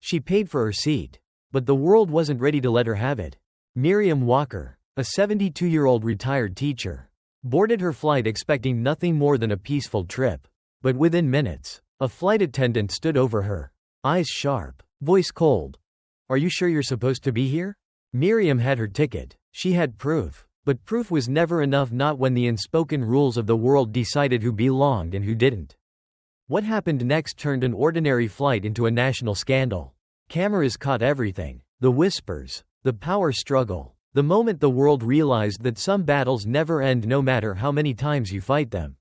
She paid for her seat. But the world wasn't ready to let her have it. Miriam Walker, a 72-year-old retired teacher, boarded her flight expecting nothing more than a peaceful trip. But within minutes, a flight attendant stood over her. Eyes sharp, voice cold. "Are you sure you're supposed to be here?" Miriam had her ticket. She had proof. But proof was never enough, not when the unspoken rules of the world decided who belonged and who didn't. What happened next turned an ordinary flight into a national scandal. Cameras caught everything. The whispers, the power struggle, the moment the world realized that some battles never end no matter how many times you fight them.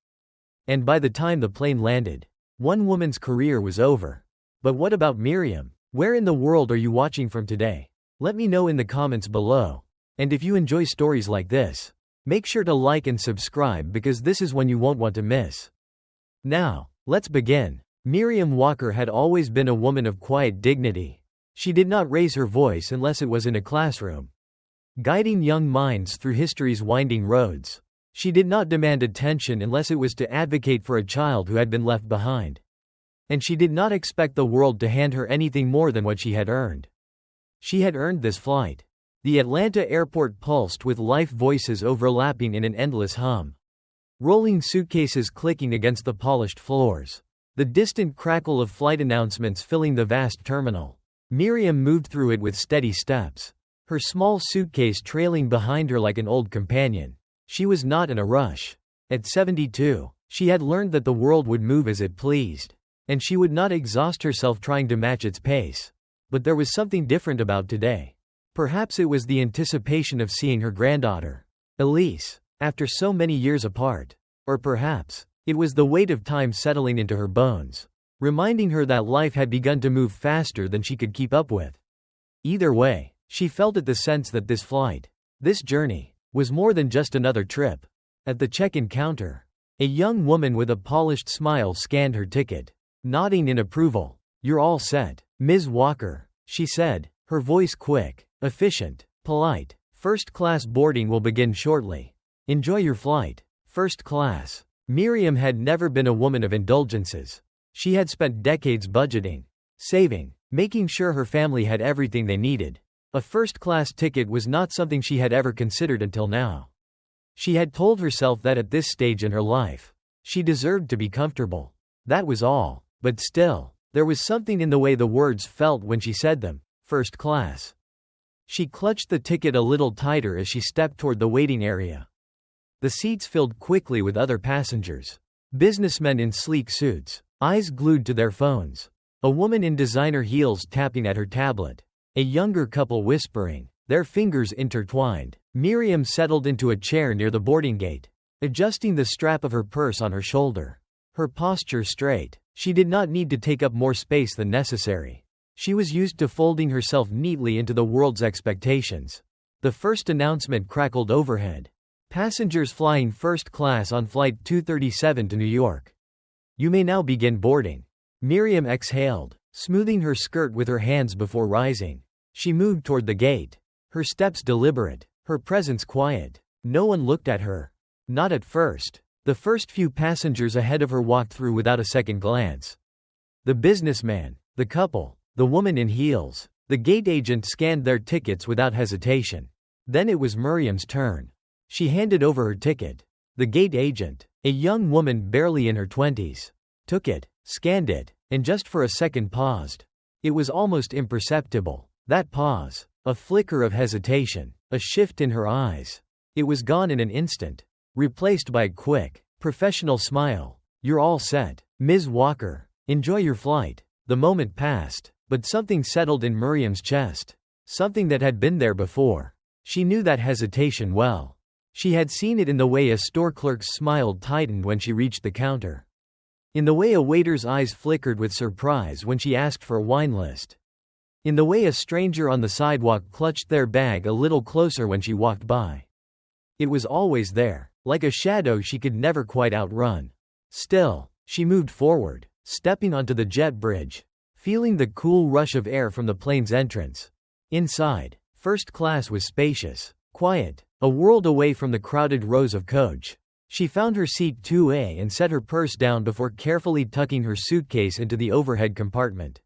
And by the time the plane landed, one woman's career was over. But what about Miriam? Where in the world are you watching from today? Let me know in the comments below. And if you enjoy stories like this, make sure to like and subscribe because this is one you won't want to miss. Now, let's begin. Miriam Walker had always been a woman of quiet dignity. She did not raise her voice unless it was in a classroom, guiding young minds through history's winding roads. She did not demand attention unless it was to advocate for a child who had been left behind. And she did not expect the world to hand her anything more than what she had earned. She had earned this flight. The Atlanta airport pulsed with life, voices overlapping in an endless hum. Rolling suitcases clicking against the polished floors. The distant crackle of flight announcements filling the vast terminal. Miriam moved through it with steady steps, her small suitcase trailing behind her like an old companion. She was not in a rush. At 72, she had learned that the world would move as it pleased, and she would not exhaust herself trying to match its pace. But there was something different about today. Perhaps it was the anticipation of seeing her granddaughter, Elise, after so many years apart. Or perhaps it was the weight of time settling into her bones, reminding her that life had begun to move faster than she could keep up with. Either way, she felt at the sense that this flight, this journey, was more than just another trip. At the check-in counter, a young woman with a polished smile scanned her ticket, nodding in approval. "You're all set, Ms. Walker," she said, her voice quick, efficient, polite. "First-class boarding will begin shortly. Enjoy your flight." First class. Miriam had never been a woman of indulgences. She had spent decades budgeting, saving, making sure her family had everything they needed. A first-class ticket was not something she had ever considered until now. She had told herself that at this stage in her life, she deserved to be comfortable. That was all. But still, there was something in the way the words felt when she said them. First class. She clutched the ticket a little tighter as she stepped toward the waiting area. The seats filled quickly with other passengers. Businessmen in sleek suits, eyes glued to their phones. A woman in designer heels tapping at her tablet. A younger couple whispering, their fingers intertwined. Miriam settled into a chair near the boarding gate, adjusting the strap of her purse on her shoulder. Her posture straight. She did not need to take up more space than necessary. She was used to folding herself neatly into the world's expectations. The first announcement crackled overhead. Passengers flying first class on Flight 237 to New York. You may now begin boarding. Miriam exhaled, smoothing her skirt with her hands before rising. She moved toward the gate, her steps deliberate, her presence quiet. No one looked at her. Not at first. The first few passengers ahead of her walked through without a second glance. The businessman, the couple, the woman in heels. The gate agent scanned their tickets without hesitation. Then it was Miriam's turn. She handed over her ticket. The gate agent, a young woman barely in her 20s, took it, scanned it, and just for a second paused. It was almost imperceptible. That pause, a flicker of hesitation, a shift in her eyes. It was gone in an instant, replaced by a quick, professional smile. You're all set, Ms. Walker. Enjoy your flight. The moment passed, but something settled in Miriam's chest. Something that had been there before. She knew that hesitation well. She had seen it in the way a store clerk's smile tightened when she reached the counter. In the way a waiter's eyes flickered with surprise when she asked for a wine list. In the way a stranger on the sidewalk clutched their bag a little closer when she walked by. It was always there, like a shadow she could never quite outrun. Still, she moved forward, stepping onto the jet bridge, feeling the cool rush of air from the plane's entrance. Inside, first class was spacious, quiet, a world away from the crowded rows of coach. She found her seat 2A and set her purse down before carefully tucking her suitcase into the overhead compartment.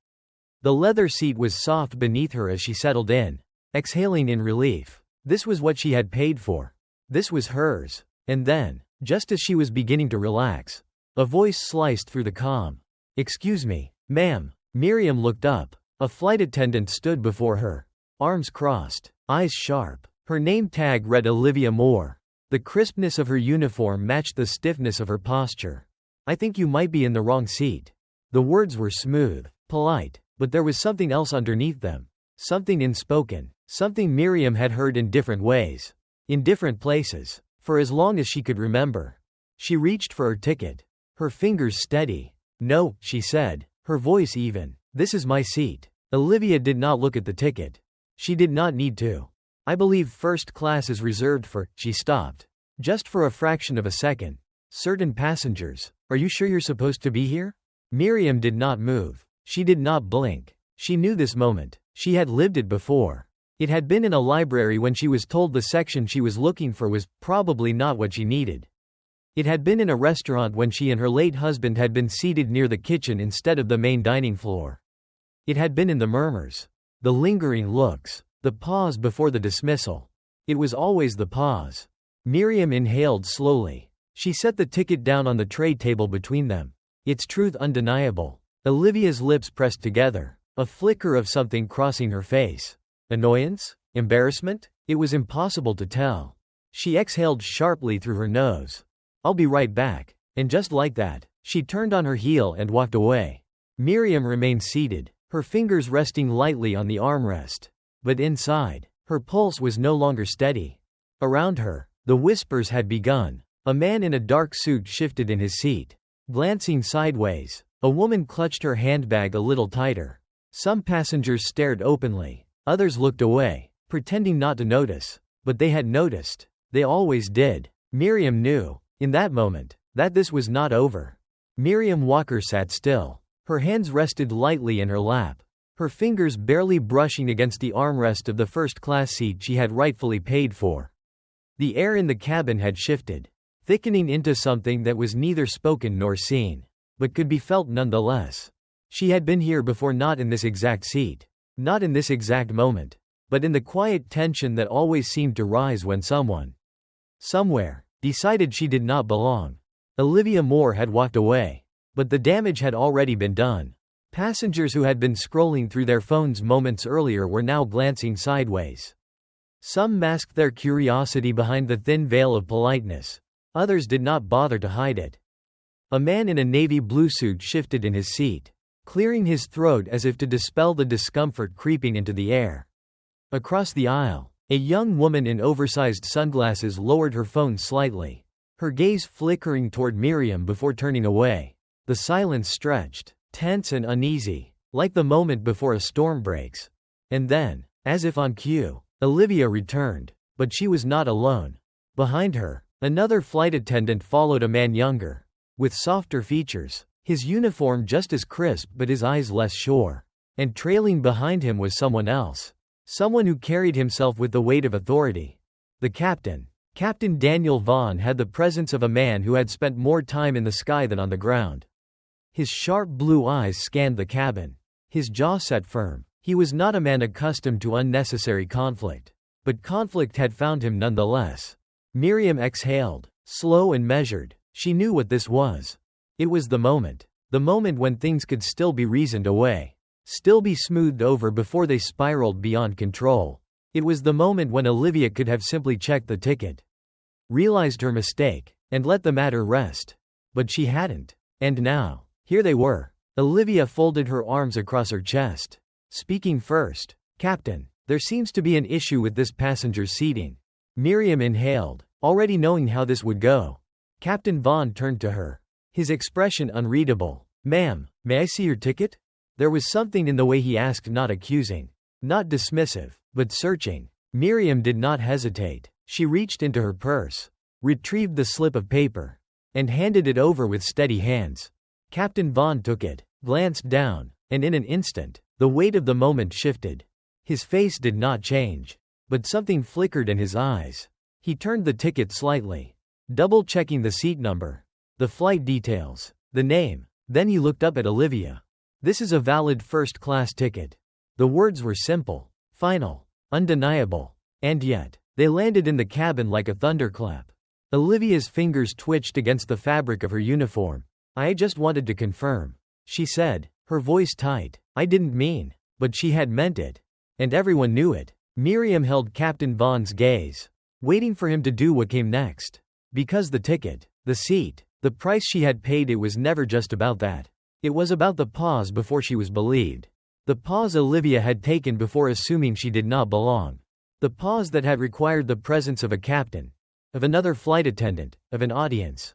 The leather seat was soft beneath her as she settled in, exhaling in relief. This was what she had paid for. This was hers. And then, just as she was beginning to relax, a voice sliced through the calm. "Excuse me, ma'am." Miriam looked up. A flight attendant stood before her, arms crossed, eyes sharp. Her name tag read Olivia Moore. The crispness of her uniform matched the stiffness of her posture. "I think you might be in the wrong seat." The words were smooth, polite, but there was something else underneath them. Something unspoken, something Miriam had heard in different ways, in different places, for as long as she could remember. She reached for her ticket, her fingers steady. "No," she said, her voice even. "This is my seat." Olivia did not look at the ticket. She did not need to. "I believe first class is reserved for," she stopped. Just for a fraction of a second. "Certain passengers. Are you sure you're supposed to be here?" Miriam did not move. She did not blink. She knew this moment. She had lived it before. It had been in a library when she was told the section she was looking for was probably not what she needed. It had been in a restaurant when she and her late husband had been seated near the kitchen instead of the main dining floor. It had been in the murmurs, the lingering looks, the pause before the dismissal. It was always the pause. Miriam inhaled slowly. She set the ticket down on the tray table between them. Its truth undeniable. Olivia's lips pressed together, a flicker of something crossing her face. Annoyance? Embarrassment? It was impossible to tell. She exhaled sharply through her nose. "I'll be right back." And just like that, she turned on her heel and walked away. Miriam remained seated, her fingers resting lightly on the armrest. But inside, her pulse was no longer steady. Around her, the whispers had begun. A man in a dark suit shifted in his seat, glancing sideways. A woman clutched her handbag a little tighter. Some passengers stared openly. Others looked away, pretending not to notice. But they had noticed. They always did. Miriam knew, in that moment, that this was not over. Miriam Walker sat still. Her hands rested lightly in her lap, her fingers barely brushing against the armrest of the first-class seat she had rightfully paid for. The air in the cabin had shifted, thickening into something that was neither spoken nor seen, but could be felt nonetheless. She had been here before, not in this exact seat, not in this exact moment, but in the quiet tension that always seemed to rise when someone, somewhere, decided she did not belong. Olivia Moore had walked away, but the damage had already been done. Passengers who had been scrolling through their phones moments earlier were now glancing sideways. Some masked their curiosity behind the thin veil of politeness. Others did not bother to hide it. A man in a navy blue suit shifted in his seat, clearing his throat as if to dispel the discomfort creeping into the air. Across the aisle, a young woman in oversized sunglasses lowered her phone slightly, her gaze flickering toward Miriam before turning away. The silence stretched, tense and uneasy, like the moment before a storm breaks. And then, as if on cue, Olivia returned, but she was not alone. Behind her, another flight attendant followed, a man younger, with softer features, his uniform just as crisp but his eyes less sure. And trailing behind him was someone else, someone who carried himself with the weight of authority. The captain. Captain Daniel Vaughn had the presence of a man who had spent more time in the sky than on the ground. His sharp blue eyes scanned the cabin, his jaw set firm. He was not a man accustomed to unnecessary conflict, but conflict had found him nonetheless. Miriam exhaled, slow and measured. She knew what this was. It was the moment when things could still be reasoned away, still be smoothed over before they spiraled beyond control. It was the moment when Olivia could have simply checked the ticket, realized her mistake, and let the matter rest. But she hadn't. And now, here they were. Olivia folded her arms across her chest. Speaking first. "Captain, there seems to be an issue with this passenger's seating." Miriam inhaled, already knowing how this would go. Captain Vaughn turned to her, his expression unreadable. "Ma'am, may I see your ticket?" There was something in the way he asked, not accusing, not dismissive, but searching. Miriam did not hesitate. She reached into her purse, retrieved the slip of paper, and handed it over with steady hands. Captain Vaughn took it, glanced down, and in an instant, the weight of the moment shifted. His face did not change, but something flickered in his eyes. He turned the ticket slightly, double-checking the seat number, the flight details, the name. Then he looked up at Olivia. This is a valid first-class ticket." The words were simple, final, undeniable. And yet, they landed in the cabin like a thunderclap. Olivia's fingers twitched against the fabric of her uniform. "I just wanted to confirm," she said, her voice tight. "I didn't mean." But she had meant it. And everyone knew it. Miriam held Captain Vaughn's gaze, waiting for him to do what came next. Because the ticket, the seat, the price she had paid, it was never just about that. It was about the pause before she was believed. The pause Olivia had taken before assuming she did not belong. The pause that had required the presence of a captain, of another flight attendant, of an audience.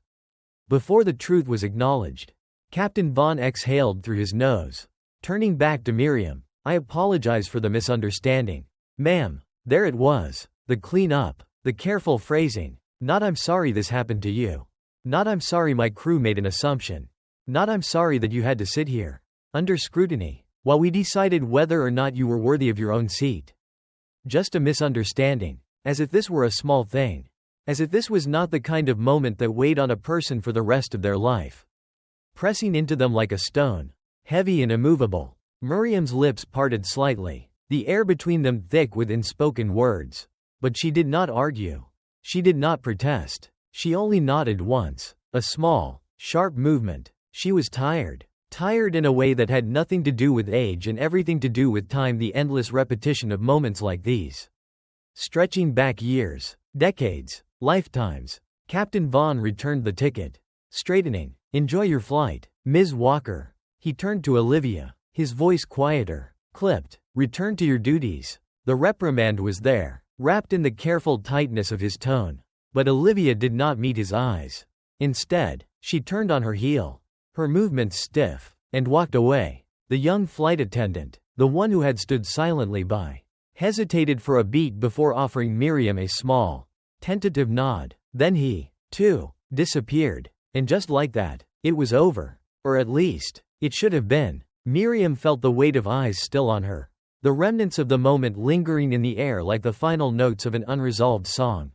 Before the truth was acknowledged, Captain Vaughn exhaled through his nose. Turning back to Miriam, "I apologize for the misunderstanding. Ma'am." There it was. The clean-up, the careful phrasing. Not "I'm sorry this happened to you." Not "I'm sorry my crew made an assumption." Not "I'm sorry that you had to sit here under scrutiny while we decided whether or not you were worthy of your own seat." Just a misunderstanding. As if this were a small thing. As if this was not the kind of moment that weighed on a person for the rest of their life. Pressing into them like a stone. Heavy and immovable. Miriam's lips parted slightly, the air between them thick with unspoken words. But she did not argue. She did not protest. She only nodded once. A small, sharp movement. She was tired. Tired in a way that had nothing to do with age and everything to do with time, the endless repetition of moments like these. Stretching back years, decades, lifetimes. Captain Vaughn returned the ticket. Straightening. "Enjoy your flight, Ms. Walker." He turned to Olivia, his voice quieter, clipped. "Return to your duties." The reprimand was there, wrapped in the careful tightness of his tone. But Olivia did not meet his eyes. Instead, she turned on her heel, her movements stiff, and walked away. The young flight attendant, the one who had stood silently by, hesitated for a beat before offering Miriam a small, tentative nod. Then he, too, disappeared. And just like that, it was over. Or at least, it should have been. Miriam felt the weight of eyes still on her, the remnants of the moment lingering in the air like the final notes of an unresolved song.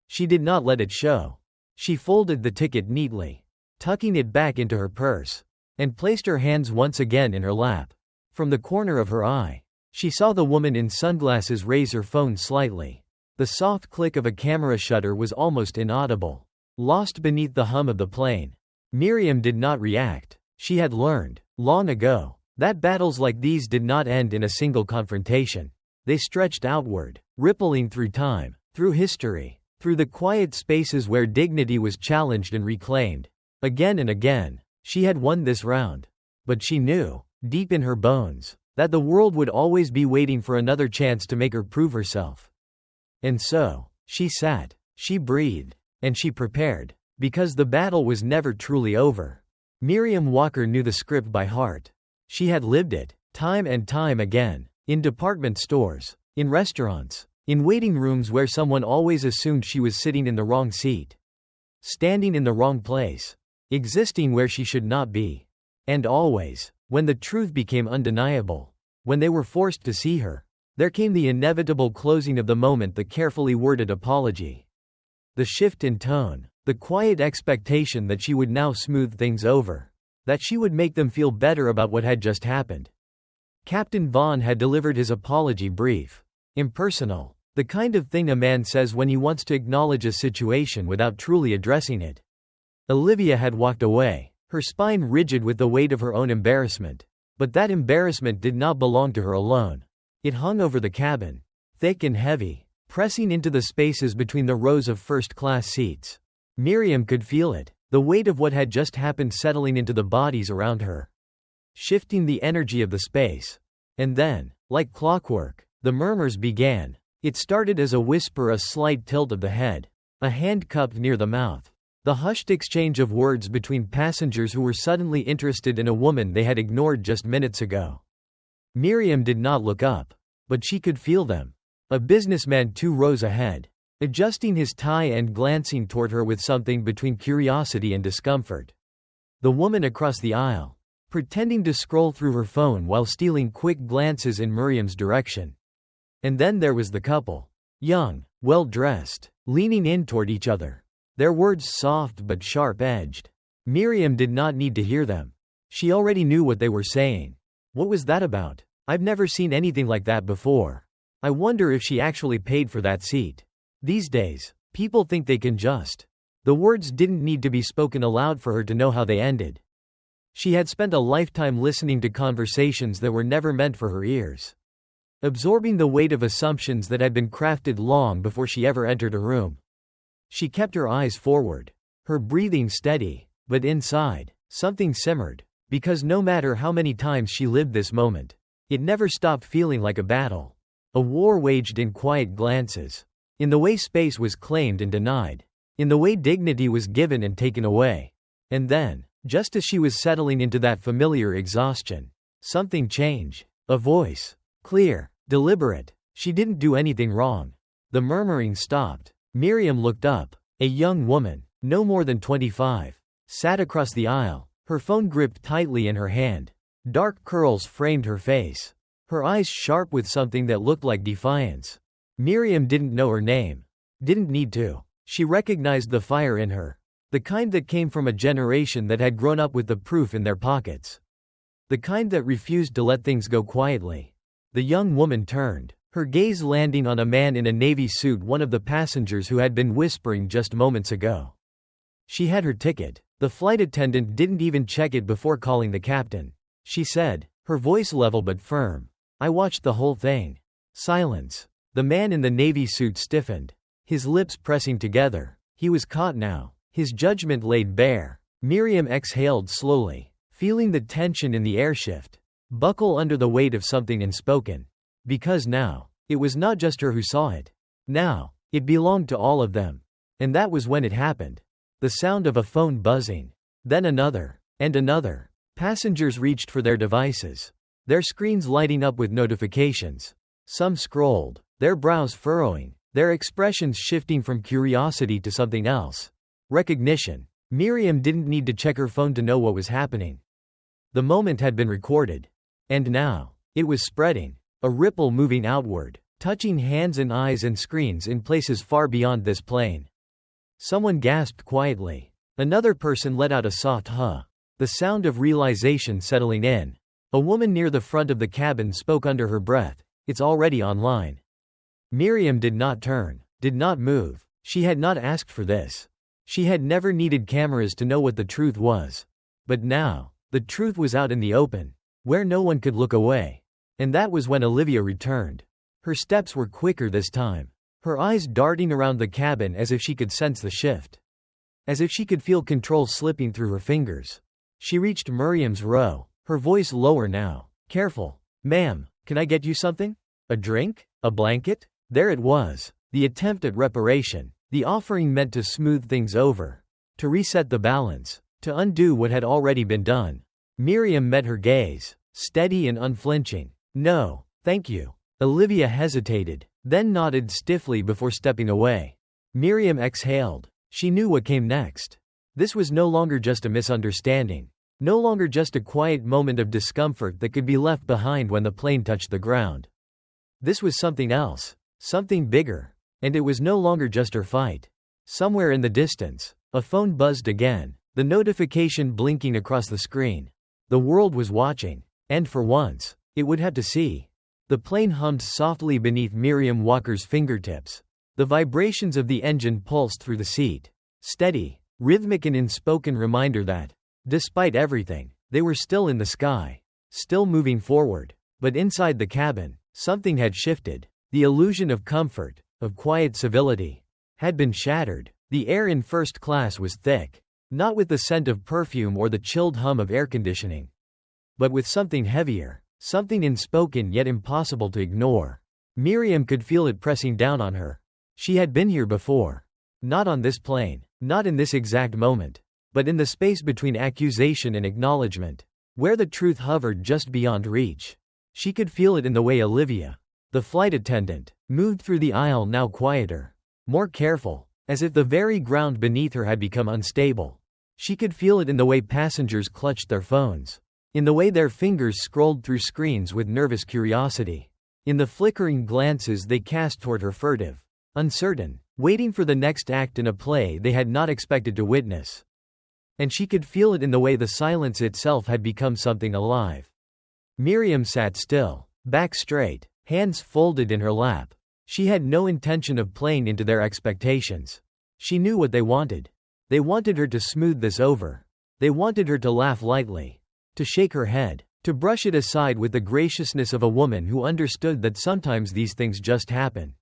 She did not let it show. She folded the ticket neatly, tucking it back into her purse, and placed her hands once again in her lap. From the corner of her eye, she saw the woman in sunglasses raise her phone slightly. The soft click of a camera shutter was almost inaudible, lost beneath the hum of the plane. Miriam did not react. She had learned, long ago, that battles like these did not end in a single confrontation. They stretched outward, rippling through time, through history, through the quiet spaces where dignity was challenged and reclaimed. Again and again, she had won this round. But she knew, deep in her bones, that the world would always be waiting for another chance to make her prove herself. And so, she sat, she breathed, and she prepared. Because the battle was never truly over. Miriam Walker knew the script by heart. She had lived it, time and time again, in department stores, in restaurants, in waiting rooms where someone always assumed she was sitting in the wrong seat, standing in the wrong place, existing where she should not be. And always, when the truth became undeniable, when they were forced to see her, there came the inevitable closing of the moment, the carefully worded apology. The shift in tone, the quiet expectation that she would now smooth things over, that she would make them feel better about what had just happened. Captain Vaughn had delivered his apology brief, impersonal, the kind of thing a man says when he wants to acknowledge a situation without truly addressing it. Olivia had walked away, her spine rigid with the weight of her own embarrassment. But that embarrassment did not belong to her alone. It hung over the cabin, thick and heavy, pressing into the spaces between the rows of first-class seats. Miriam could feel it, the weight of what had just happened settling into the bodies around her, shifting the energy of the space. And then, like clockwork, the murmurs began. It started as a whisper, a slight tilt of the head, a hand cupped near the mouth, the hushed exchange of words between passengers who were suddenly interested in a woman they had ignored just minutes ago. Miriam did not look up, but she could feel them. A businessman 2 rows ahead, adjusting his tie and glancing toward her with something between curiosity and discomfort. The woman across the aisle, pretending to scroll through her phone while stealing quick glances in Miriam's direction. And then there was the couple, young, well-dressed, leaning in toward each other, their words soft but sharp-edged. Miriam did not need to hear them. She already knew what they were saying. What was that about? I've never seen anything like that before. I wonder if she actually paid for that seat. These days, people think they can just. The words didn't need to be spoken aloud for her to know how they ended. She had spent a lifetime listening to conversations that were never meant for her ears, absorbing the weight of assumptions that had been crafted long before she ever entered a room. She kept her eyes forward, her breathing steady, but inside, something simmered, because no matter how many times she lived this moment, it never stopped feeling like a battle. A war waged in quiet glances. In the way space was claimed and denied. In the way dignity was given and taken away. And then, just as she was settling into that familiar exhaustion, something changed. A voice. Clear, deliberate. She didn't do anything wrong. The murmuring stopped. Miriam looked up. A young woman, no more than 25, sat across the aisle, her phone gripped tightly in her hand. Dark curls framed her face, her eyes sharp with something that looked like defiance. Miriam didn't know her name. Didn't need to. She recognized the fire in her. The kind that came from a generation that had grown up with the proof in their pockets. The kind that refused to let things go quietly. The young woman turned, her gaze landing on a man in a navy suit, one of the passengers who had been whispering just moments ago. She had her ticket. The flight attendant didn't even check it before calling the captain. She said, her voice level but firm. I watched the whole thing. Silence. The man in the navy suit stiffened, his lips pressing together. He was caught now, his judgment laid bare. Miriam exhaled slowly, feeling the tension in the air shift, buckle under the weight of something unspoken. Because now, it was not just her who saw it. Now, it belonged to all of them. And that was when it happened. The sound of a phone buzzing. Then another. And another. Passengers reached for their devices, their screens lighting up with notifications. Some scrolled, their brows furrowing, their expressions shifting from curiosity to something else. Recognition. Miriam didn't need to check her phone to know what was happening. The moment had been recorded. And now, it was spreading, a ripple moving outward, touching hands and eyes and screens in places far beyond this plane. Someone gasped quietly. Another person let out a soft huh. The sound of realization settling in. A woman near the front of the cabin spoke under her breath. It's already online. Miriam did not turn, did not move. She had not asked for this. She had never needed cameras to know what the truth was. But now, the truth was out in the open, where no one could look away. And that was when Olivia returned. Her steps were quicker this time, her eyes darting around the cabin as if she could sense the shift. As if she could feel control slipping through her fingers. She reached Miriam's row, her voice lower now. Careful. Ma'am, can I get you something? A drink? A blanket? There it was. The attempt at reparation. The offering meant to smooth things over. To reset the balance. To undo what had already been done. Miriam met her gaze, steady and unflinching. No, thank you. Olivia hesitated, then nodded stiffly before stepping away. Miriam exhaled. She knew what came next. This was no longer just a misunderstanding. No longer just a quiet moment of discomfort that could be left behind when the plane touched the ground. This was something else. Something bigger. And it was no longer just her fight. Somewhere in the distance, a phone buzzed again, the notification blinking across the screen. The world was watching. And for once, it would have to see. The plane hummed softly beneath Miriam Walker's fingertips. The vibrations of the engine pulsed through the seat. Steady, rhythmic, an unspoken reminder that, despite everything, they were still in the sky. Still moving forward. But inside the cabin, something had shifted. The illusion of comfort, of quiet civility, had been shattered. The air in first class was thick. Not with the scent of perfume or the chilled hum of air conditioning. But with something heavier. Something unspoken yet impossible to ignore. Miriam could feel it pressing down on her. She had been here before. Not on this plane. Not in this exact moment. But in the space between accusation and acknowledgement. Where the truth hovered just beyond reach. She could feel it in the way Olivia, the flight attendant, moved through the aisle, now quieter. More careful. As if the very ground beneath her had become unstable. She could feel it in the way passengers clutched their phones. In the way their fingers scrolled through screens with nervous curiosity. In the flickering glances they cast toward her, furtive, uncertain, waiting for the next act in a play they had not expected to witness. And she could feel it in the way the silence itself had become something alive. Miriam sat still, back straight, hands folded in her lap. She had no intention of playing into their expectations. She knew what they wanted. They wanted her to smooth this over. They wanted her to laugh lightly, to shake her head, to brush it aside with the graciousness of a woman who understood that sometimes these things just happen.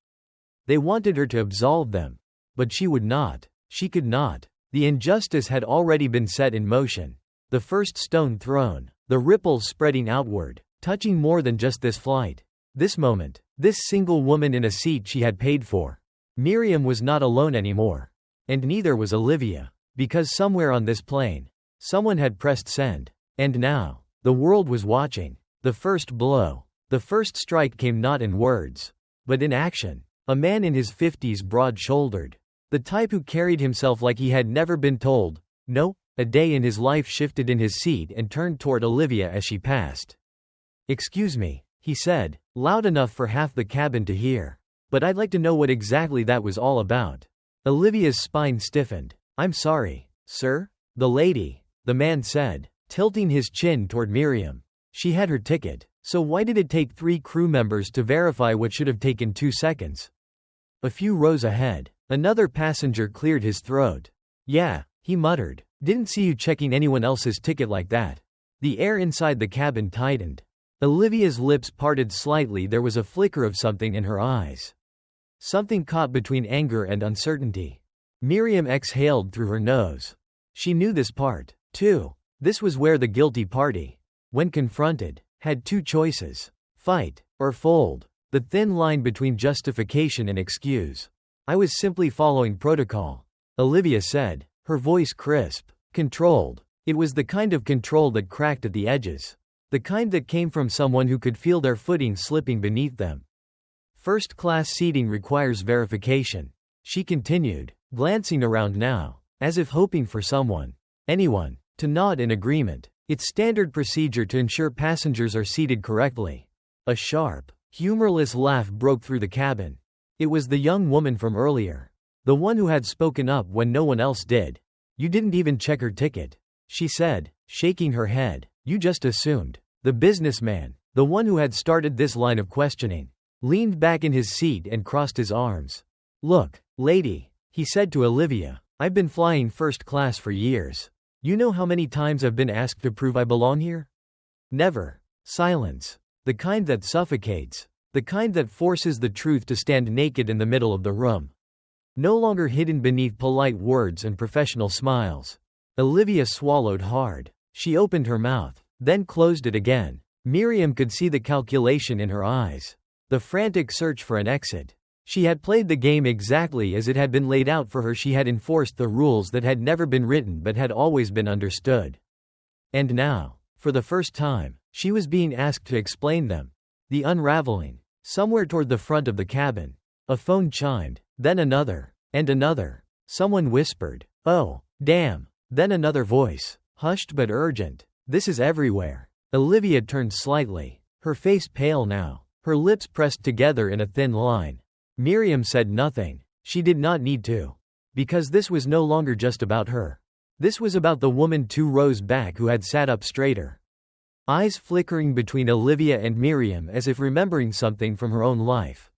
They wanted her to absolve them. But she would not. She could not. The injustice had already been set in motion. The first stone thrown, the ripples spreading outward, touching more than just this flight. This moment, this single woman in a seat she had paid for. Miriam was not alone anymore. And neither was Olivia. Because somewhere on this plane, someone had pressed send. And now, the world was watching. The first blow, the first strike came not in words, but in action. A man in his 50s, broad-shouldered. The type who carried himself like he had never been told no. A day in his life shifted in his seat and turned toward Olivia as she passed. "Excuse me," he said, loud enough for half the cabin to hear. "But I'd like to know what exactly that was all about." Olivia's spine stiffened. "I'm sorry, sir." The man said, tilting his chin toward Miriam. She had her ticket. So why did it take 3 crew members to verify what should have taken 2 seconds? A few rows ahead, another passenger cleared his throat. "Yeah," he muttered. "Didn't see you checking anyone else's ticket like that." The air inside the cabin tightened. Olivia's lips parted slightly. There was a flicker of something in her eyes. Something caught between anger and uncertainty. Miriam exhaled through her nose. She knew this part, too. This was where the guilty party, when confronted, had 2 choices: fight or fold. The thin line between justification and excuse. "I was simply following protocol," Olivia said, her voice crisp, controlled. It was the kind of control that cracked at the edges. The kind that came from someone who could feel their footing slipping beneath them. "First-class seating requires verification," she continued, glancing around now, as if hoping for someone, anyone, to nod in agreement. "It's standard procedure to ensure passengers are seated correctly." A sharp, humorless laugh broke through the cabin. It was the young woman from earlier. The one who had spoken up when no one else did. "You didn't even check her ticket," she said, shaking her head. "You just assumed." The businessman, the one who had started this line of questioning, leaned back in his seat and crossed his arms. "Look, lady," he said to Olivia, "I've been flying first class for years. You know how many times I've been asked to prove I belong here? Never." Silence. The kind that suffocates. The kind that forces the truth to stand naked in the middle of the room. No longer hidden beneath polite words and professional smiles. Olivia swallowed hard. She opened her mouth, then closed it again. Miriam could see the calculation in her eyes. The frantic search for an exit. She had played the game exactly as it had been laid out for her. She had enforced the rules that had never been written but had always been understood. And now, for the first time, she was being asked to explain them. The unraveling. Somewhere toward the front of the cabin, a phone chimed, then another, and another. Someone whispered, "Oh, damn." Then another voice, hushed but urgent. "This is everywhere." Olivia turned slightly, her face pale now, her lips pressed together in a thin line. Miriam said nothing. She did not need to. Because this was no longer just about her. This was about the woman 2 rows back who had sat up straighter. Eyes flickering between Olivia and Miriam as if remembering something from her own life.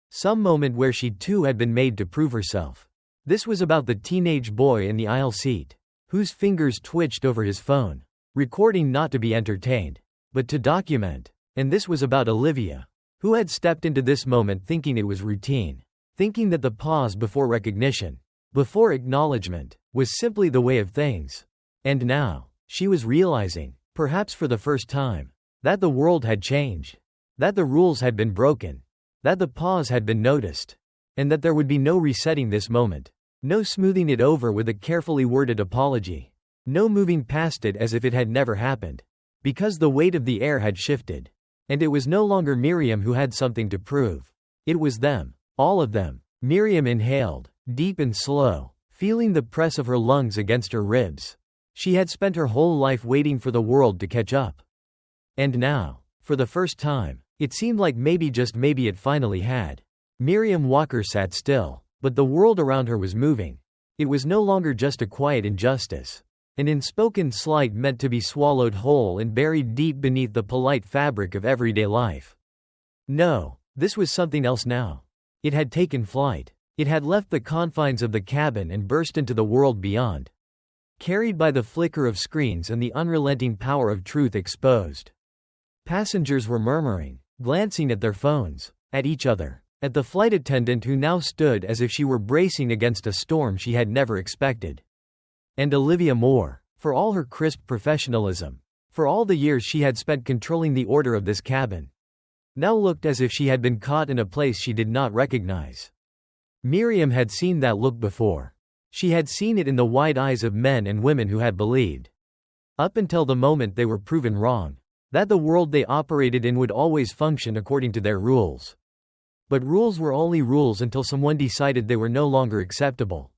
Some moment where she too had been made to prove herself. This was about the teenage boy in the aisle seat, whose fingers twitched over his phone, recording not to be entertained, but to document. And this was about Olivia, who had stepped into this moment thinking it was routine, thinking that the pause before recognition, before acknowledgement, was simply the way of things. And now, she was realizing, perhaps for the first time, that the world had changed, that the rules had been broken, that the pause had been noticed, and that there would be no resetting this moment, no smoothing it over with a carefully worded apology, no moving past it as if it had never happened, because the weight of the air had shifted, and it was no longer Miriam who had something to prove. It was them, all of them. Miriam inhaled, deep and slow, feeling the press of her lungs against her ribs. She had spent her whole life waiting for the world to catch up. And now, for the first time, it seemed like maybe just maybe it finally had. Miriam Walker sat still, but the world around her was moving. It was no longer just a quiet injustice. An unspoken slight meant to be swallowed whole and buried deep beneath the polite fabric of everyday life. No, this was something else now. It had taken flight. It had left the confines of the cabin and burst into the world beyond. Carried by the flicker of screens and the unrelenting power of truth exposed. Passengers were murmuring, glancing at their phones, at each other, at the flight attendant who now stood as if she were bracing against a storm she had never expected. And Olivia Moore, for all her crisp professionalism, for all the years she had spent controlling the order of this cabin, now looked as if she had been caught in a place she did not recognize. Miriam had seen that look before. She had seen it in the wide eyes of men and women who had believed, up until the moment they were proven wrong, that the world they operated in would always function according to their rules. But rules were only rules until someone decided they were no longer acceptable.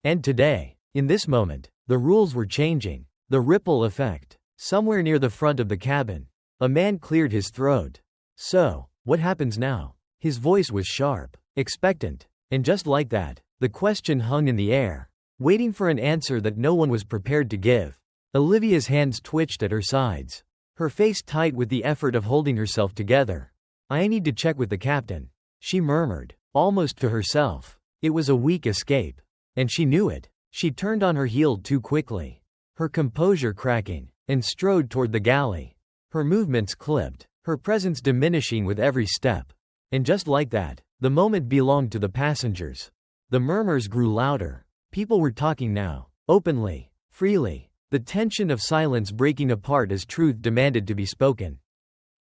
And today, in this moment, the rules were changing. The ripple effect. Somewhere near the front of the cabin, a man cleared his throat. So, what happens now? His voice was sharp, expectant, and just like that, the question hung in the air, waiting for an answer that no one was prepared to give. Olivia's hands twitched at her sides, her face tight with the effort of holding herself together. "I need to check with the captain," she murmured, almost to herself. It was a weak escape. And she knew it. She turned on her heel too quickly, her composure cracking, and strode toward the galley. Her movements clipped, her presence diminishing with every step. And just like that, the moment belonged to the passengers. The murmurs grew louder. People were talking now, openly, freely, the tension of silence breaking apart as truth demanded to be spoken.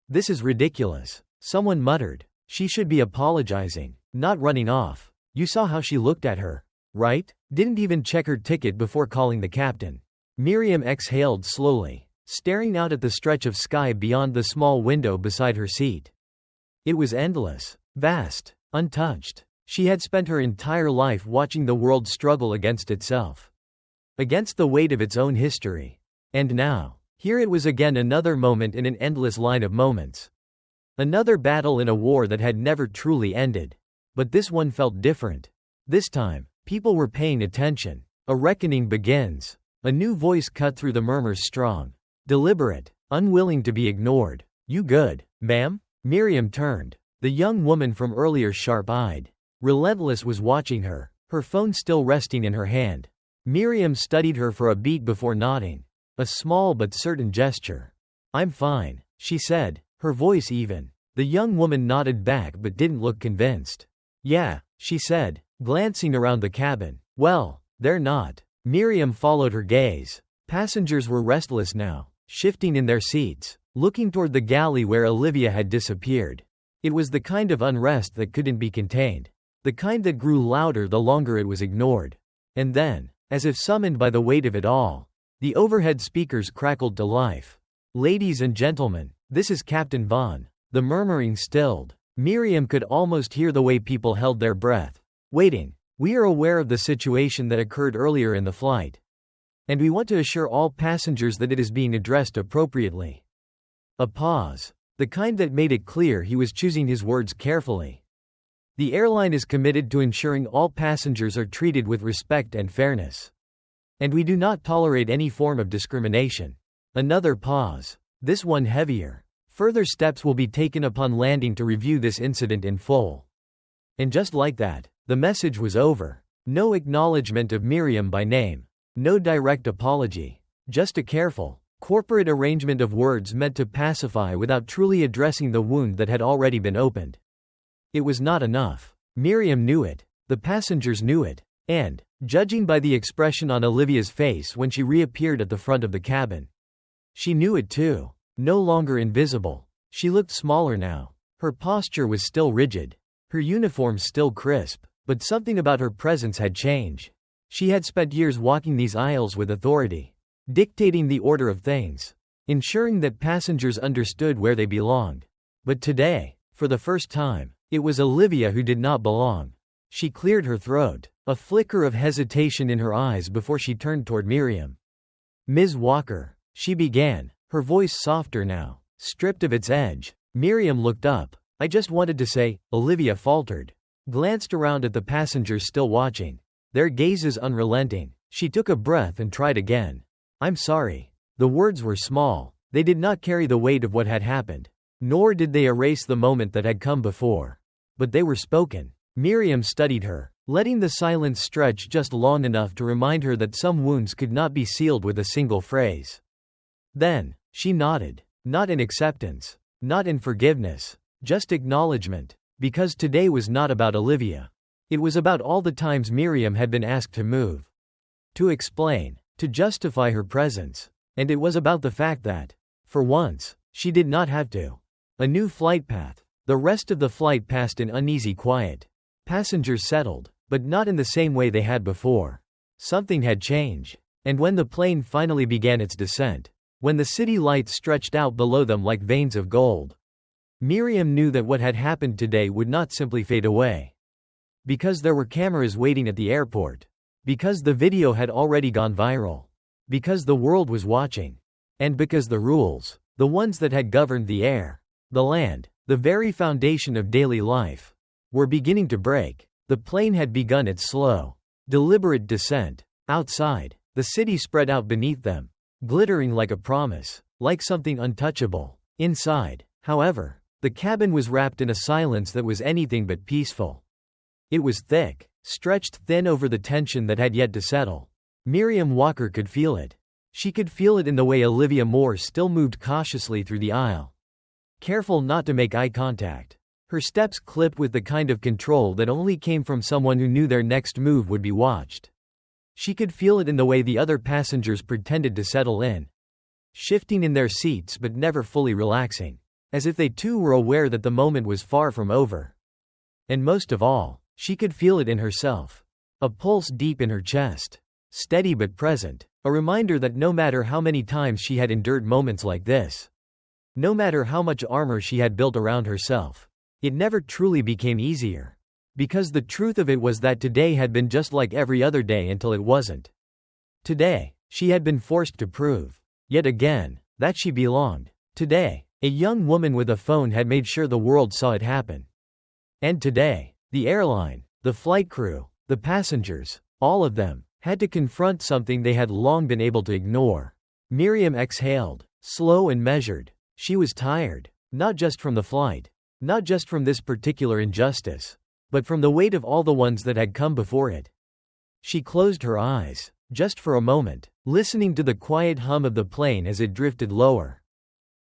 "This is ridiculous," someone muttered. "She should be apologizing, not running off. You saw how she looked at her, right? Didn't even check her ticket before calling the captain." Miriam exhaled slowly, staring out at the stretch of sky beyond the small window beside her seat. It was endless, vast, untouched. She had spent her entire life watching the world struggle against itself, against the weight of its own history. And now, here it was again, another moment in an endless line of moments. Another battle in a war that had never truly ended. But this one felt different. This time, people were paying attention. A reckoning begins. A new voice cut through the murmurs, strong, deliberate, unwilling to be ignored. "You good, ma'am?" Miriam turned. The young woman from earlier, sharp-eyed, relentless, was watching her, her phone still resting in her hand. Miriam studied her for a beat before nodding. A small but certain gesture. "I'm fine," she said, her voice even. The young woman nodded back but didn't look convinced. "Yeah," she said, glancing around the cabin. "Well, they're not." Miriam followed her gaze. Passengers were restless now, shifting in their seats, looking toward the galley where Olivia had disappeared. It was the kind of unrest that couldn't be contained. The kind that grew louder the longer it was ignored. And then, as if summoned by the weight of it all, the overhead speakers crackled to life. "Ladies and gentlemen, this is Captain Vaughn." The murmuring stilled. Miriam could almost hear the way people held their breath, waiting. "We are aware of the situation that occurred earlier in the flight, and we want to assure all passengers that it is being addressed appropriately." A pause. The kind that made it clear he was choosing his words carefully. "The airline is committed to ensuring all passengers are treated with respect and fairness. And we do not tolerate any form of discrimination." Another pause. This one heavier. "Further steps will be taken upon landing to review this incident in full." And just like that, the message was over. No acknowledgement of Miriam by name. No direct apology. Just a careful, corporate arrangement of words meant to pacify without truly addressing the wound that had already been opened. It was not enough. Miriam knew it. The passengers knew it. And, judging by the expression on Olivia's face when she reappeared at the front of the cabin, she knew it too. No longer invisible. She looked smaller now. Her posture was still rigid. Her uniform still crisp. But something about her presence had changed. She had spent years walking these aisles with authority, dictating the order of things, ensuring that passengers understood where they belonged. But today, for the first time, it was Olivia who did not belong. She cleared her throat, a flicker of hesitation in her eyes before she turned toward Miriam. "Ms. Walker," she began, her voice softer now, stripped of its edge. Miriam looked up. "I just wanted to say," Olivia faltered, glanced around at the passengers still watching, their gazes unrelenting. She took a breath and tried again. I'm sorry. The words were small. They did not carry the weight of what had happened. Nor did they erase the moment that had come before. But they were spoken. Miriam studied her, letting the silence stretch just long enough to remind her that some wounds could not be sealed with a single phrase. Then, she nodded. Not in acceptance. Not in forgiveness. Just acknowledgement. Because today was not about Olivia. It was about all the times Miriam had been asked to move. To explain. To justify her presence. And it was about the fact that, for once, she did not have to. A new flight path. The rest of the flight passed in uneasy quiet. Passengers settled, but not in the same way they had before. Something had changed. And when the plane finally began its descent, when the city lights stretched out below them like veins of gold, Miriam knew that what had happened today would not simply fade away. Because there were cameras waiting at the airport. Because the video had already gone viral. Because the world was watching. And because the rules, the ones that had governed the air, the land, the very foundation of daily life, were beginning to break. The plane had begun its slow, deliberate descent. Outside, the city spread out beneath them, glittering like a promise, like something untouchable. Inside, however, the cabin was wrapped in a silence that was anything but peaceful. It was thick, stretched thin over the tension that had yet to settle. Miriam Walker could feel it. She could feel it in the way Olivia Moore still moved cautiously through the aisle, careful not to make eye contact. Her steps clipped with the kind of control that only came from someone who knew their next move would be watched. She could feel it in the way the other passengers pretended to settle in, shifting in their seats but never fully relaxing, as if they too were aware that the moment was far from over. And most of all, she could feel it in herself. A pulse deep in her chest. Steady but present. A reminder that no matter how many times she had endured moments like this, no matter how much armor she had built around herself, it never truly became easier. Because the truth of it was that today had been just like every other day until it wasn't. Today, she had been forced to prove, yet again, that she belonged. Today, a young woman with a phone had made sure the world saw it happen. And today, the airline, the flight crew, the passengers, all of them, had to confront something they had long been able to ignore. Miriam exhaled, slow and measured. She was tired, not just from the flight, not just from this particular injustice, but from the weight of all the ones that had come before it. She closed her eyes, just for a moment, listening to the quiet hum of the plane as it drifted lower,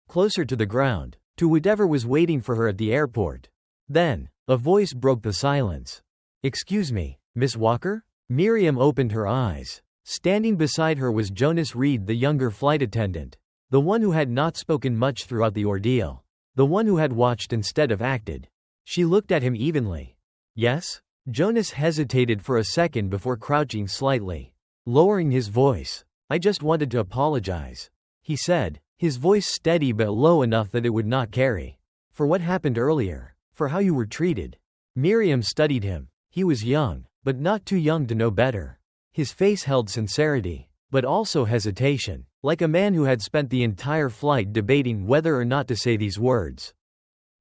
closer to the ground, to whatever was waiting for her at the airport. Then, a voice broke the silence. "Excuse me, Miss Walker?" Miriam opened her eyes. Standing beside her was Jonas Reed, the younger flight attendant, the one who had not spoken much throughout the ordeal, the one who had watched instead of acted. She looked at him evenly. "Yes?" Jonas hesitated for a second before crouching slightly, lowering his voice. "I just wanted to apologize," he said, his voice steady but low enough that it would not carry. "For what happened earlier, for how you were treated." Miriam studied him. He was young, but not too young to know better. His face held sincerity, but also hesitation, like a man who had spent the entire flight debating whether or not to say these words.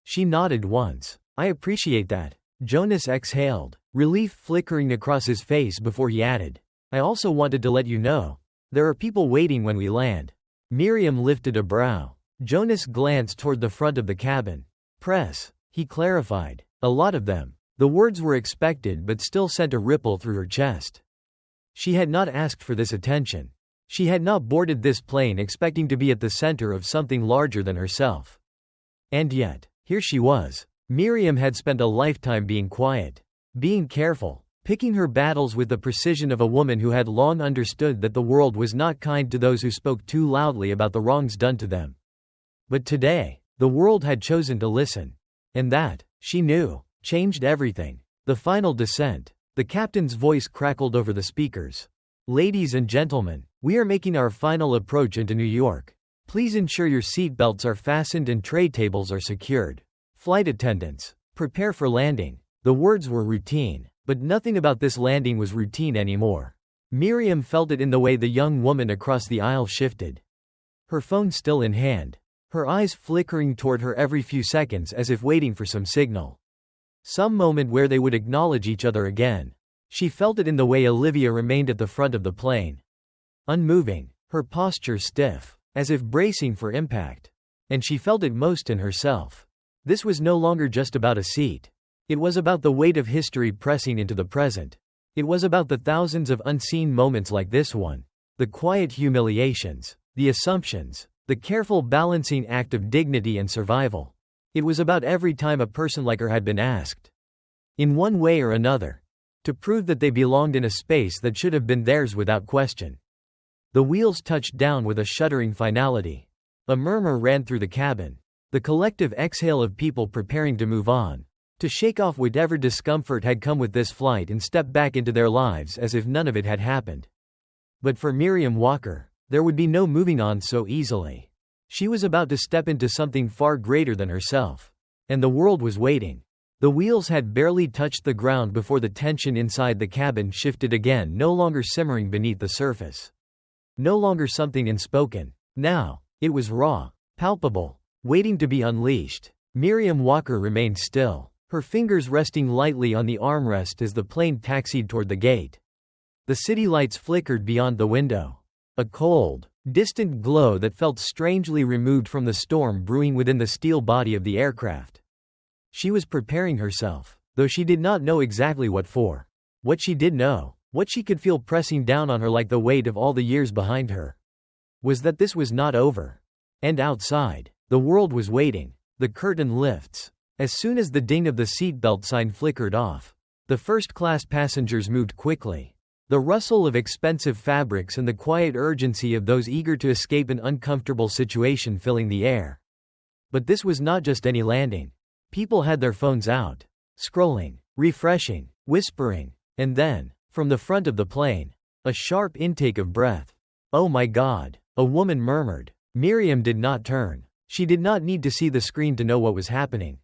She nodded once. "I appreciate that." Jonas exhaled, relief flickering across his face before he added, "I also wanted to let you know, there are people waiting when we land." Miriam lifted a brow. Jonas glanced toward the front of the cabin. "Press," he clarified. "A lot of them." The words were expected but still sent a ripple through her chest. She had not asked for this attention. She had not boarded this plane expecting to be at the center of something larger than herself. And yet, here she was. Miriam had spent a lifetime being quiet, being careful, picking her battles with the precision of a woman who had long understood that the world was not kind to those who spoke too loudly about the wrongs done to them. But today, the world had chosen to listen. And that, she knew, changed everything. The final descent. The captain's voice crackled over the speakers. "Ladies and gentlemen, we are making our final approach into New York. Please ensure your seatbelts are fastened and tray tables are secured. Flight attendants, prepare for landing." The words were routine, but nothing about this landing was routine anymore. Miriam felt it in the way the young woman across the aisle shifted, her phone still in hand, her eyes flickering toward her every few seconds as if waiting for some signal. Some moment where they would acknowledge each other again. She felt it in the way Olivia remained at the front of the plane, unmoving, her posture stiff, as if bracing for impact. And she felt it most in herself. This was no longer just about a seat. It was about the weight of history pressing into the present. It was about the thousands of unseen moments like this one. The quiet humiliations, the assumptions, the careful balancing act of dignity and survival. It was about every time a person like her had been asked, in one way or another, to prove that they belonged in a space that should have been theirs without question. The wheels touched down with a shuddering finality. A murmur ran through the cabin. The collective exhale of people preparing to move on, to shake off whatever discomfort had come with this flight and step back into their lives as if none of it had happened. But for Miriam Walker, there would be no moving on so easily. She was about to step into something far greater than herself. And the world was waiting. The wheels had barely touched the ground before the tension inside the cabin shifted again, no longer simmering beneath the surface. No longer something unspoken. Now, it was raw, palpable, waiting to be unleashed. Miriam Walker remained still, her fingers resting lightly on the armrest as the plane taxied toward the gate. The city lights flickered beyond the window. A cold, distant glow that felt strangely removed from the storm brewing within the steel body of the aircraft. She was preparing herself, though she did not know exactly what for. What she did know, what she could feel pressing down on her like the weight of all the years behind her, was that this was not over. And outside, the world was waiting. The curtain lifts. As soon as the ding of the seatbelt sign flickered off, the first-class passengers moved quickly. The rustle of expensive fabrics and the quiet urgency of those eager to escape an uncomfortable situation filling the air. But this was not just any landing. People had their phones out, scrolling, refreshing, whispering, and then, from the front of the plane, a sharp intake of breath. "Oh my God," a woman murmured. Miriam did not turn. She did not need to see the screen to know what was happening.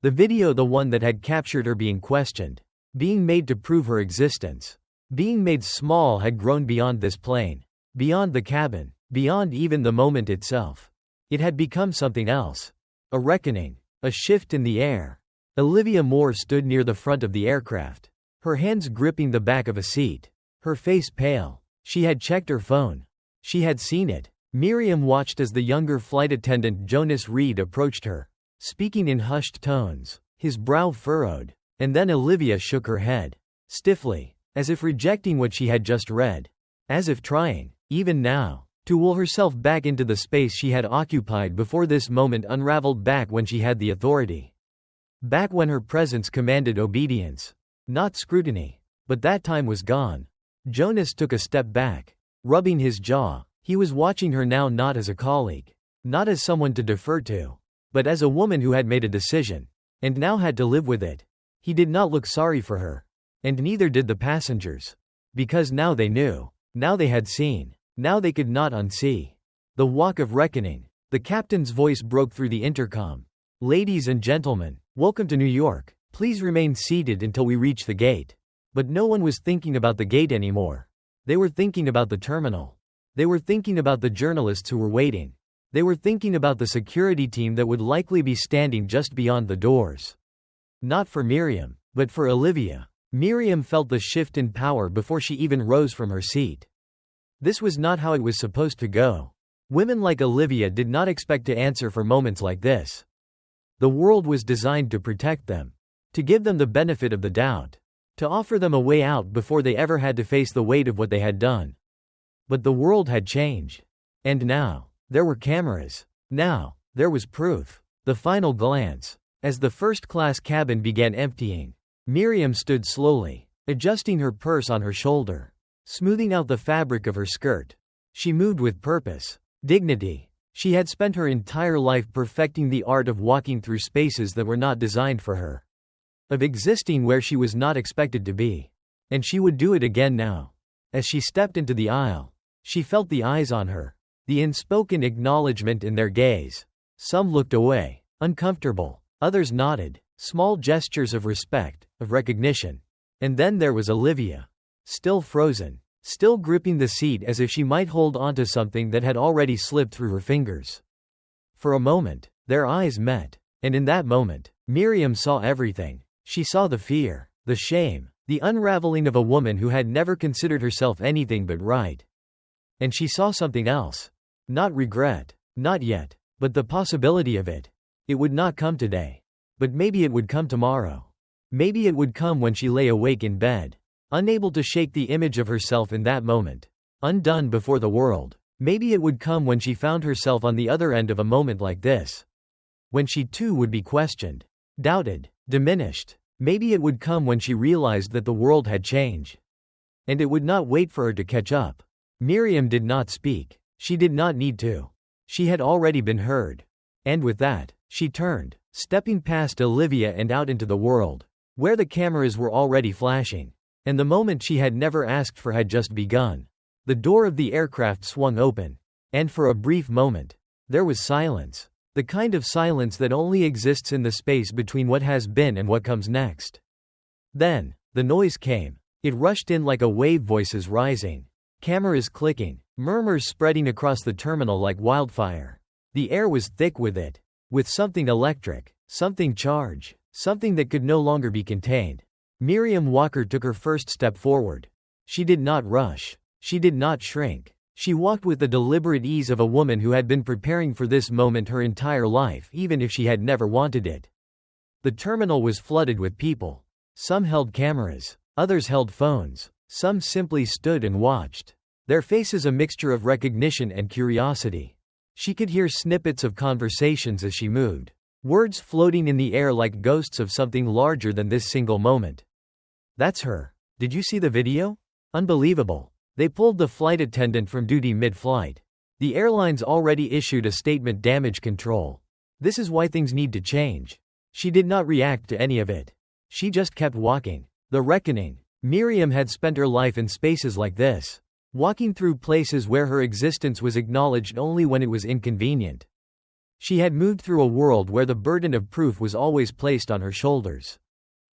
The video, the one that had captured her being questioned, being made to prove her existence, being made small, had grown beyond this plane, beyond the cabin, beyond even the moment itself. It had become something else. A reckoning. A shift in the air. Olivia Moore stood near the front of the aircraft, her hands gripping the back of a seat, her face pale. She had checked her phone. She had seen it. Miriam watched as the younger flight attendant Jonas Reed approached her, speaking in hushed tones, his brow furrowed, and then Olivia shook her head, stiffly, as if rejecting what she had just read, as if trying, even now, to will herself back into the space she had occupied before this moment unraveled, back when she had the authority. Back when her presence commanded obedience, not scrutiny. But that time was gone. Jonas took a step back, rubbing his jaw. He was watching her now, not as a colleague, not as someone to defer to, but as a woman who had made a decision, and now had to live with it. He did not look sorry for her. And neither did the passengers. Because now they knew. Now they had seen. Now they could not unsee. The walk of reckoning. The captain's voice broke through the intercom. "Ladies and gentlemen, welcome to New York. Please remain seated until we reach the gate." But no one was thinking about the gate anymore. They were thinking about the terminal. They were thinking about the journalists who were waiting. They were thinking about the security team that would likely be standing just beyond the doors. Not for Miriam, but for Olivia. Miriam felt the shift in power before she even rose from her seat. This was not how it was supposed to go. Women like Olivia did not expect to answer for moments like this. The world was designed to protect them, to give them the benefit of the doubt, to offer them a way out before they ever had to face the weight of what they had done. But the world had changed. And now, there were cameras. Now, there was proof. The final glance. As the first-class cabin began emptying, Miriam stood slowly, adjusting her purse on her shoulder, smoothing out the fabric of her skirt. She moved with purpose, dignity. She had spent her entire life perfecting the art of walking through spaces that were not designed for her, of existing where she was not expected to be. And she would do it again now. As she stepped into the aisle, she felt the eyes on her, the unspoken acknowledgement in their gaze. Some looked away, uncomfortable. Others nodded, small gestures of respect, of recognition. And then there was Olivia, still frozen, still gripping the seat as if she might hold onto something that had already slipped through her fingers. For a moment, their eyes met, and in that moment, Miriam saw everything. She saw the fear, the shame, the unraveling of a woman who had never considered herself anything but right. And she saw something else. Not regret. Not yet. But the possibility of it. It would not come today. But maybe it would come tomorrow. Maybe it would come when she lay awake in bed, unable to shake the image of herself in that moment, undone before the world. Maybe it would come when she found herself on the other end of a moment like this. When she too would be questioned, doubted, diminished. Maybe it would come when she realized that the world had changed. And it would not wait for her to catch up. Miriam did not speak. She did not need to. She had already been heard. And with that, she turned, stepping past Olivia and out into the world, where the cameras were already flashing. And the moment she had never asked for had just begun. The door of the aircraft swung open. And for a brief moment, there was silence. The kind of silence that only exists in the space between what has been and what comes next. Then, the noise came. It rushed in like a wave, voices rising, cameras clicking, murmurs spreading across the terminal like wildfire. The air was thick with it, with something electric, something charged, something that could no longer be contained. Miriam Walker took her first step forward. She did not rush. She did not shrink. She walked with the deliberate ease of a woman who had been preparing for this moment her entire life, even if she had never wanted it. The terminal was flooded with people. Some held cameras, others held phones, some simply stood and watched. Their faces a mixture of recognition and curiosity. She could hear snippets of conversations as she moved, words floating in the air like ghosts of something larger than this single moment. That's her. Did you see the video? Unbelievable. They pulled the flight attendant from duty mid-flight. The airline's already issued a statement, damage control. This is why things need to change. She did not react to any of it. She just kept walking. The reckoning. Miriam had spent her life in spaces like this, walking through places where her existence was acknowledged only when it was inconvenient. She had moved through a world where the burden of proof was always placed on her shoulders,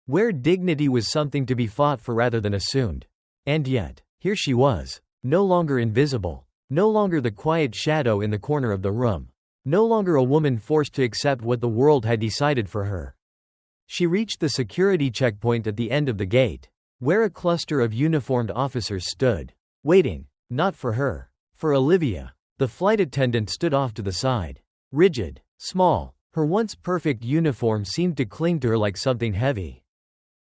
where dignity was something to be fought for rather than assumed. And yet, here she was, no longer invisible, no longer the quiet shadow in the corner of the room, no longer a woman forced to accept what the world had decided for her. She reached the security checkpoint at the end of the gate, where a cluster of uniformed officers stood, waiting, not for her, for Olivia. The flight attendant stood off to the side, rigid, small. Her once perfect uniform seemed to cling to her like something heavy,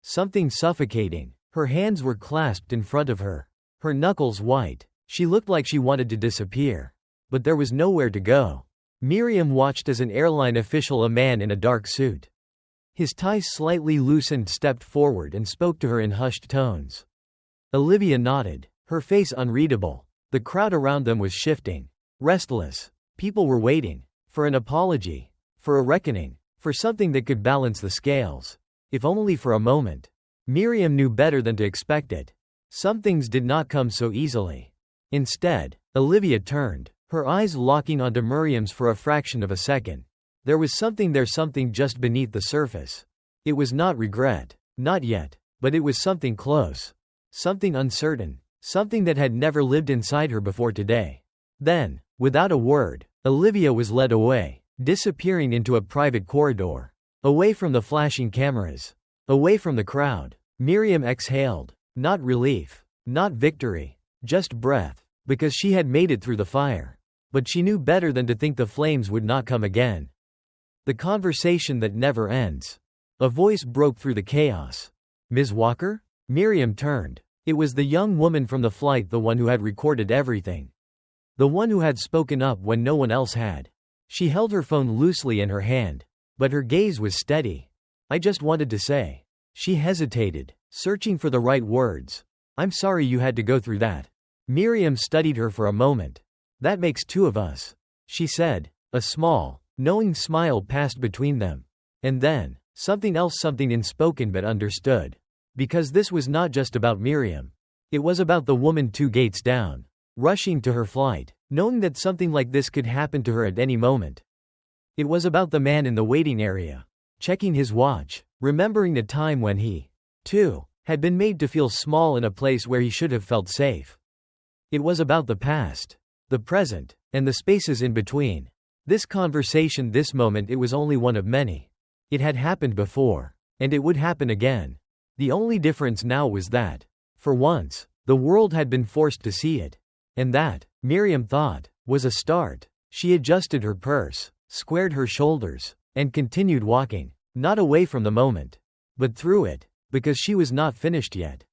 something suffocating. Her hands were clasped in front of her, her knuckles white. She looked like she wanted to disappear. But there was nowhere to go. Miriam watched as an airline official, a man in a dark suit, his ties slightly loosened, stepped forward and spoke to her in hushed tones. Olivia nodded, her face unreadable. The crowd around them was shifting, restless. People were waiting for an apology, for a reckoning, for something that could balance the scales, if only for a moment. Miriam knew better than to expect it. Some things did not come so easily. Instead, Olivia turned, her eyes locking onto Miriam's for a fraction of a second. There was something there, something just beneath the surface. It was not regret, not yet, but it was something close, something uncertain, something that had never lived inside her before today. Then, without a word, Olivia was led away, disappearing into a private corridor, away from the flashing cameras, away from the crowd. Miriam exhaled, not relief, not victory, just breath, because she had made it through the fire. But she knew better than to think the flames would not come again. The conversation that never ends. A voice broke through the chaos. Ms. Walker? Miriam turned. It was the young woman from the flight, the one who had recorded everything. The one who had spoken up when no one else had. She held her phone loosely in her hand, but her gaze was steady. I just wanted to say. She hesitated, searching for the right words. I'm sorry you had to go through that. Miriam studied her for a moment. That makes two of us, she said. A small, knowing smile passed between them. And then, something else, something unspoken but understood. Because this was not just about Miriam. It was about the woman 2 gates down, rushing to her flight, knowing that something like this could happen to her at any moment. It was about the man in the waiting area, checking his watch, remembering the time when he, too, had been made to feel small in a place where he should have felt safe. It was about the past, the present, and the spaces in between. This conversation, this moment, it was only one of many. It had happened before, and it would happen again. The only difference now was that, for once, the world had been forced to see it. And that, Miriam thought, was a start. She adjusted her purse, squared her shoulders, and continued walking, not away from the moment, but through it, because she was not finished yet.